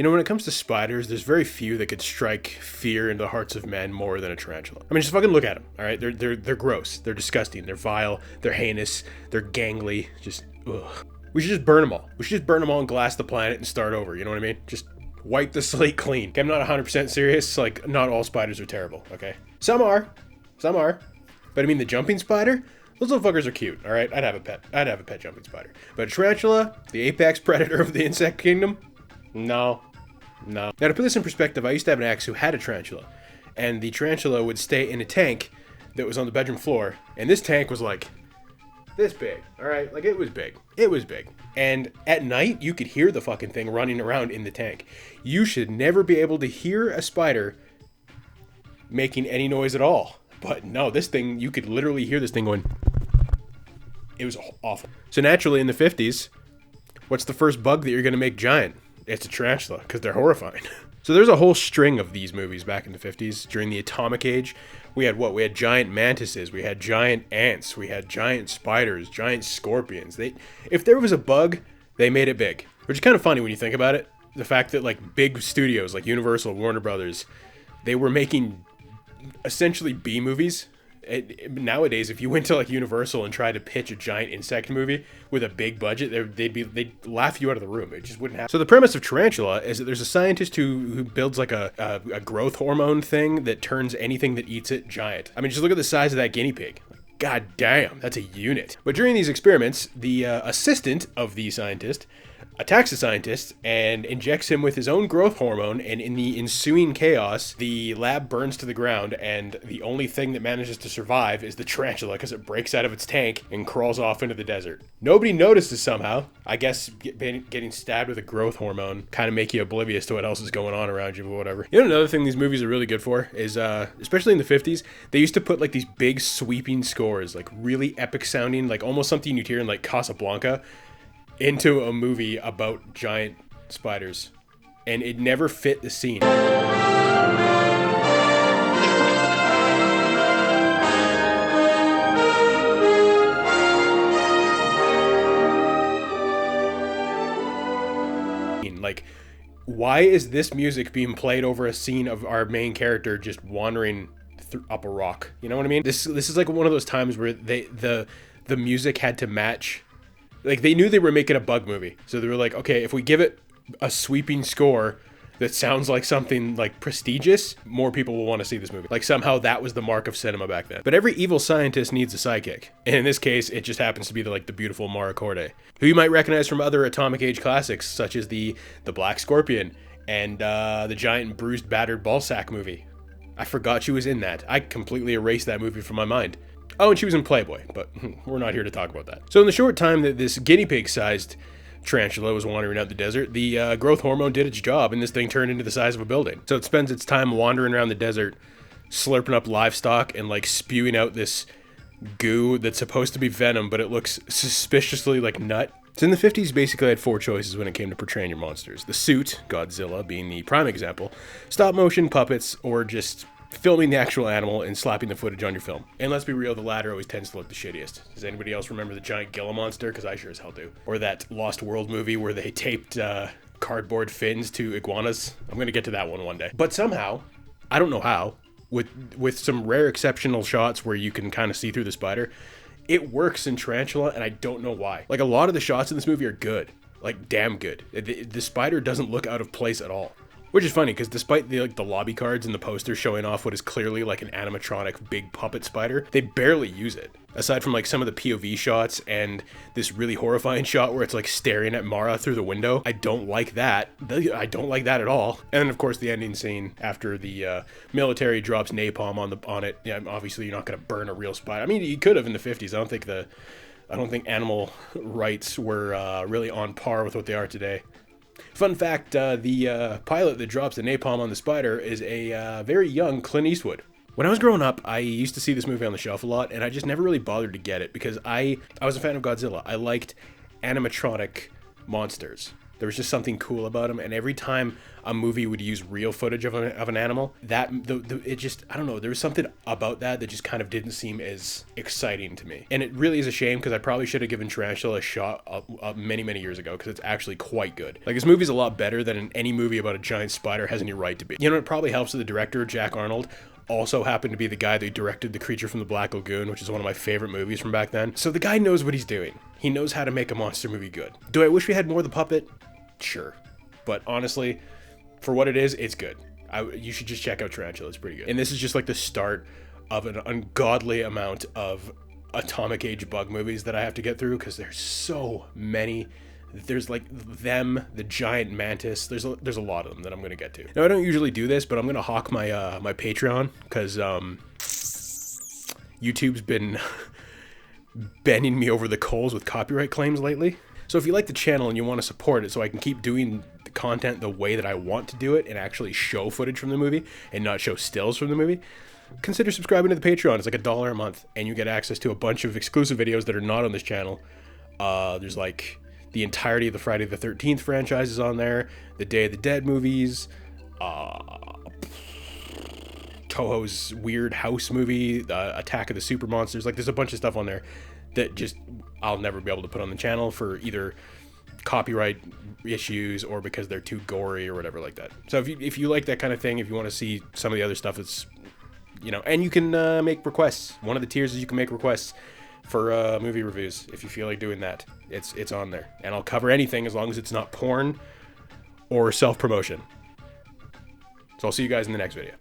You know, when it comes to spiders, there's very few that could strike fear into the hearts of men more than a tarantula. I mean, just fucking look at them, all right? They're gross. They're disgusting. They're vile. They're heinous. They're gangly. Just, ugh. We should just burn them all. We should just burn them all and glass the planet and start over. You know what I mean? Just wipe the slate clean. Okay, I'm not 100% serious. Like, not all spiders are terrible, okay? Some are. But I mean, the jumping spider? Those little fuckers are cute, all right? I'd have a pet jumping spider. But a tarantula, the apex predator of the insect kingdom? No. Now, to put this in perspective, I used to have an ex who had a tarantula. And the tarantula would stay in a tank that was on the bedroom floor. And this tank was like this big, all right? Like, it was big. And at night, you could hear the fucking thing running around in the tank. You should never be able to hear a spider making any noise at all. But no, this thing, you could literally hear this thing going. It was awful. So naturally, in the 50s, what's the first bug that you're going to make giant? It's a tarantula, because they're horrifying. So there's a whole string of these movies back in the 50s. During the Atomic Age, we had what? We had giant mantises, we had giant ants, we had giant spiders, giant scorpions. If there was a bug, they made it big. Which is kind of funny when you think about it. The fact that like big studios like Universal, Warner Brothers, they were making essentially B movies. Nowadays, if you went to like Universal and tried to pitch a giant insect movie with a big budget, they'd laugh you out of the room. It just wouldn't happen. So the premise of Tarantula is that there's a scientist who builds like a growth hormone thing that turns anything that eats it giant. I mean, just look at the size of that guinea pig. God damn, that's a unit. But during these experiments, the assistant of the scientist attacks the scientist and injects him with his own growth hormone, and in the ensuing chaos, the lab burns to the ground, and the only thing that manages to survive is the tarantula because it breaks out of its tank and crawls off into the desert. Nobody notices somehow. I guess getting stabbed with a growth hormone kind of make you oblivious to what else is going on around you, but whatever. You know, another thing these movies are really good for is, especially in the 50s, they used to put like these big sweeping scores, like really epic sounding, like almost something you'd hear in like Casablanca, into a movie about giant spiders, and it never fit the scene. Like, why is this music being played over a scene of our main character just wandering up a rock? You know what I mean? This is like one of those times where the music had to match. Like, they knew they were making a bug movie. So they were like, okay, if we give it a sweeping score that sounds like something like prestigious, more people will want to see this movie. Like, somehow that was the mark of cinema back then. But every evil scientist needs a sidekick. And in this case, it just happens to be the beautiful Mara Corday, who you might recognize from other Atomic Age classics, such as the Black Scorpion and the giant bruised battered ballsack movie. I forgot she was in that. I completely erased that movie from my mind. Oh, and she was in Playboy, but we're not here to talk about that. So in the short time that this guinea pig-sized tarantula was wandering out the desert, the growth hormone did its job, and this thing turned into the size of a building. So it spends its time wandering around the desert, slurping up livestock, and like spewing out this goo that's supposed to be venom, but it looks suspiciously like nut. So in the 50s, basically I had four choices when it came to portraying your monsters. The suit, Godzilla being the prime example, stop motion puppets, or just filming the actual animal and slapping the footage on your film. And let's be real, the latter always tends to look the shittiest. Does anybody else remember the giant Gila monster? Because I sure as hell do. Or that Lost World movie where they taped cardboard fins to iguanas. I'm going to get to that one day. But somehow, I don't know how, with some rare exceptional shots where you can kind of see through the spider, it works in Tarantula, and I don't know why. Like, a lot of the shots in this movie are good. Like, damn good. The spider doesn't look out of place at all. Which is funny, because despite the lobby cards and the poster showing off what is clearly like an animatronic big puppet spider, they barely use it. Aside from like some of the POV shots and this really horrifying shot where it's like staring at Mara through the window. I don't like that. I don't like that at all. And then of course the ending scene after the military drops napalm on it. Yeah, obviously you're not going to burn a real spider. I mean, you could have in the 50s. I don't think animal rights were really on par with what they are today. Fun fact, the pilot that drops the napalm on the spider is a very young Clint Eastwood. When I was growing up, I used to see this movie on the shelf a lot, and I just never really bothered to get it because I was a fan of Godzilla. I liked animatronic monsters. There was just something cool about him, and every time a movie would use real footage of an animal, it just, I don't know, there was something about that just kind of didn't seem as exciting to me. And it really is a shame, because I probably should have given Tarantula a shot many years ago, because it's actually quite good. Like, this movie's a lot better than any movie about a giant spider has any right to be. You know, it probably helps that the director, Jack Arnold, also happened to be the guy that directed The Creature from the Black Lagoon, which is one of my favorite movies from back then. So the guy knows what he's doing. He knows how to make a monster movie good. Do I wish we had more of the puppet? Sure. But honestly, for what it is, it's good. You should just check out Tarantula. It's pretty good. And this is just like the start of an ungodly amount of Atomic Age bug movies that I have to get through, because there's so many. There's like them, the giant mantis. There's a lot of them that I'm gonna get to. Now, I don't usually do this, but I'm gonna hawk my my Patreon, because YouTube's been bending me over the coals with copyright claims lately. So if you like the channel and you want to support it so I can keep doing the content the way that I want to do it and actually show footage from the movie and not show stills from the movie, consider subscribing to the Patreon. It's like $1 a month, and you get access to a bunch of exclusive videos that are not on this channel. There's like the entirety of the Friday the 13th franchise is on there, the Day of the Dead movies, Toho's weird house movie, Attack of the Super Monsters. Like, there's a bunch of stuff on there that just I'll never be able to put on the channel for either copyright issues or because they're too gory or whatever like that. So if you like that kind of thing, if you want to see some of the other stuff that's, you know, and you can make requests. One of the tiers is you can make requests for movie reviews. If you feel like doing that, it's on there, and I'll cover anything as long as it's not porn or self-promotion. So I'll see you guys in the next video.